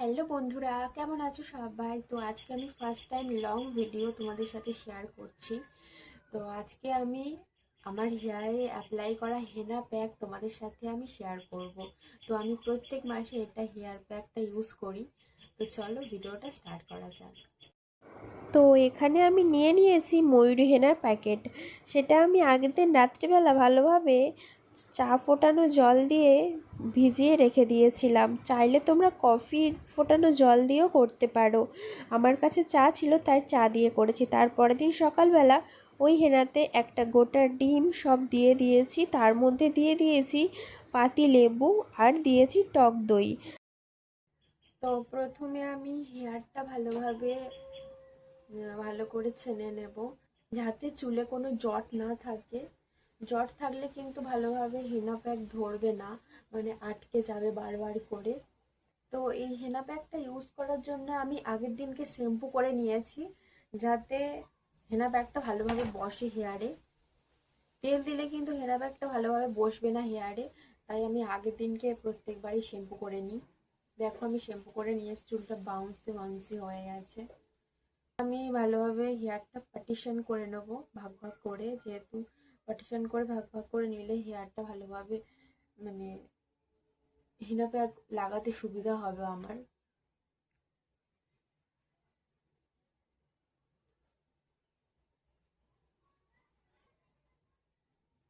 Hello বন্ধুরা, কেমন আছো সবাই? তো আজকে আমি ফার্স্ট টাইম লং ভিডিও তোমাদের সাথে শেয়ার করছি। তো আজকে আমি আমার হেয়ারে অ্যাপ্লাই করা হেনা প্যাক তোমাদের সাথে আমি শেয়ার করব। তো আমি প্রত্যেক মাসে এটা হেয়ার প্যাকটা ইউজ করি। তো চলো ভিডিওটা স্টার্ট করা যাক। তো এখানে আমি নিয়ে নিয়েছি ময়ূরী হেনার প্যাকেট। সেটা আমি আগের দিন রাত্রিবেলা ভালোভাবে চা ফোটানো জল দিয়ে ভিজিয়ে রেখে দিয়েছিলাম। চাইলে তোমরা কফি ফোটানো জল দিয়েও করতে পারো। আমার কাছে চা ছিল তাই চা দিয়ে করেছি। তারপরের দিন সকালবেলা ওই হেনাতে একটা গোটা ডিম সব দিয়ে দিয়েছি, তার মধ্যে দিয়ে দিয়েছি পাতি লেবু আর দিয়েছি টক দই। তো প্রথমে আমি হেয়ারটা ভালো করে ছেনে নেব, যাতে চুলে কোনো জট না থাকে। জট থাকলে কিন্তু ভালোভাবে হেনা প্যাক ধরবে না, মানে আটকে যাবে বারবার করে। তো এই হেনা প্যাকটা ইউজ করার জন্য আমি আগের দিনকে শ্যাম্পু করে নিয়েছি, যাতে হেনা প্যাকটা ভালোভাবে বসে হেয়ারে। তেল দিলে কিন্তু হেনা প্যাকটা ভালোভাবে বসবে না হেয়ারে, তাই আমি আগের দিনকে প্রত্যেকবারই শ্যাম্পু করে নিই। দেখো আমি শ্যাম্পু করে নিয়েছি, চুলটা বাউন্সি বাউন্সি হয়ে গেছে। আমি ভালোভাবে হেয়ারটা পার্টিশন করে নেব, ভাগ ভাগ করে, যেহেতু পার্টিশন করে ভাগ ভাগ করে নিলে হেয়ারটা ভালোভাবে মানে হেনা প্যাক লাগাতে সুবিধা হবে আমার।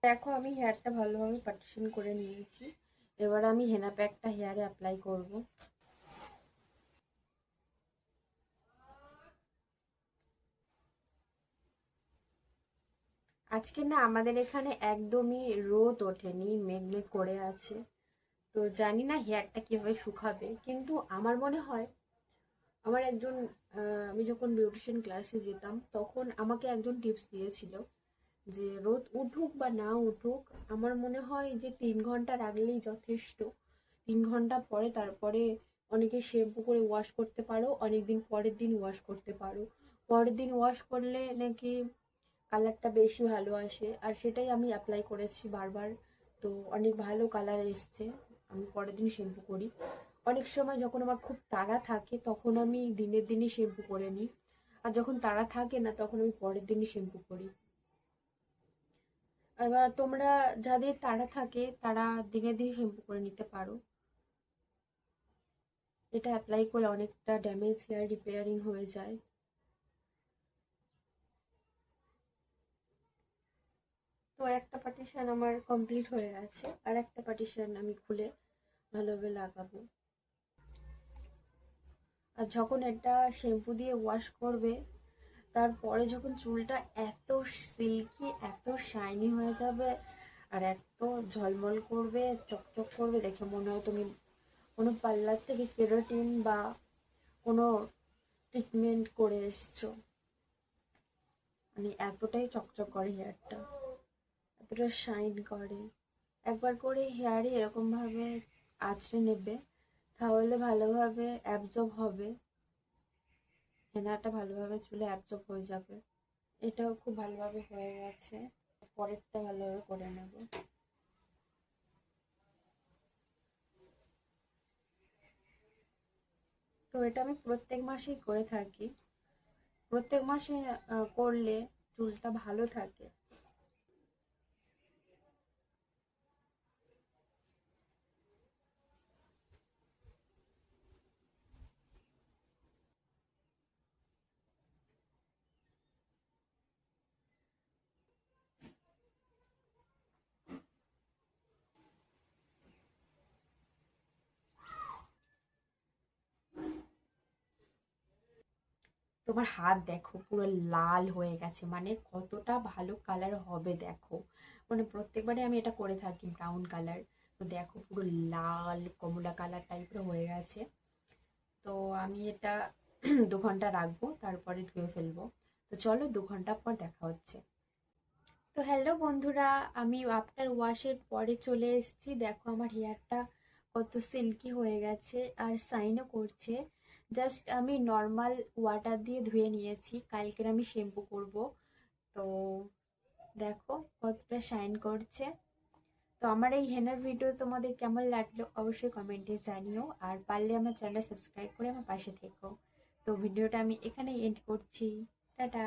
দেখো আমি হেয়ারটা ভালোভাবে পার্টিশন করে নিয়েছি। এবার আমি হেনা প্যাকটা হেয়ারে অ্যাপ্লাই করব। আজকে না আমাদের এখানে একদমই রোদ ওঠেনি, মেঘ মেঘ করে আছে। তো জানি না হেয়ারটা কিভাবে শুকাবে, কিন্তু আমার মনে হয় আমার একজন আমি যখন বিউটিশিয়ান ক্লাসে যেতাম তখন আমাকে একজন টিপস দিয়েছিল যে রোদ উঠুক বা না উঠুক, আমার মনে হয় যে 3 ঘন্টা রাখলেই যথেষ্ট। 3 ঘন্টা পরে তারপরে অনেকে শ্যাম্পু করে ওয়াশ করতে পারো, অনেকদিন পরের দিন ওয়াশ করতে পারো। পরের দিন ওয়াশ করলে নাকি কালারটা বেশি ভালো আসে, আর সেটাই আমি অ্যাপ্লাই করেছি বারবার। তো অনেক ভালো কালার এসছে। আমি পরের দিন শ্যাম্পু করি। অনেক সময় যখন আমার খুব তাড়া থাকে তখন আমি দিনের দিনই শ্যাম্পু করে নিই, আর যখন তাড়া থাকে না তখন আমি পরের দিনই শ্যাম্পু করি। এবার তোমরা যাদের তাড়া থাকে তারা দিনে দিনে শ্যাম্পু করে নিতে পারো। এটা অ্যাপ্লাই করলে অনেকটা ড্যামেজ হেয়ার রিপেয়ারিং হয়ে যায়। তো একটা পার্টিশন আমার কমপ্লিট হয়ে গেছে, আর একটা পার্টিশন আমি খুলে ভালোভাবে লাগাবো। আর যখন এটা শ্যাম্পু দিয়ে ওয়াশ করবে, তারপরে যখন চুলটা এত সিল্কি এত শাইনি হয়ে যাবে, আর এত ঝলমল করবে, চকচক করবে, দেখে মনে হয় তুমি কোনো পার্লার থেকে কেরাটিন বা কোনো ট্রিটমেন্ট করে এসছো। মানে এতটাই চকচক করে হেয়ারটা, এতটা শাইন করে। একবার করে হেয়ারে এরকম ভাবে আঁচড়ে নেবে, তাহলে ভালোভাবে অ্যাবজর্ব হবে, হেনাটা ভালোভাবে চুলে অ্যাবজর্ব হয়ে যাবে। এটাও খুব ভালোভাবে হয়ে গেছে। পরেরটা ভালোভাবে করে নেব। তো এটা আমি প্রত্যেক মাসেই করে থাকি। প্রত্যেক মাসে করলে চুলটা ভালো থাকে। তোমার হাত দেখো পুরো লাল হয়ে গেছে, মানে কতটা ভালো কালার হবে দেখো। মানে প্রত্যেকবারে আমি এটা করে থাকি ব্রাউন কালার। তো দেখো পুরো লাল কমলা কালার টাইপের হয়ে গেছে। তো আমি এটা 2 ঘন্টা রাখবো, তারপরে ধুয়ে ফেলবো। তো চলো 2 ঘন্টা পর দেখা হচ্ছে। তো হ্যালো বন্ধুরা, আমি আফটার ওয়াশের পরে চলে এসেছি। দেখো আমার হেয়ারটা কত সিল্কি হয়ে গেছে আর শাইনও করছে। জাস্ট আমি নর্মাল ওয়াটার দিয়ে ধুয়ে নিয়েছি, কালকের আমি শ্যাম্পু করব। তো দেখো কতটা শাইন করছে। তো আমার এই হেনার ভিডিও তোমাদের কেমন লাগলো অবশ্যই কমেন্টে জানিও, আর পারলে আমার চ্যানেল সাবস্ক্রাইব করে আমার পাশে থেকো। তো ভিডিওটা আমি এখানেই এন্ড করছি। টাটা।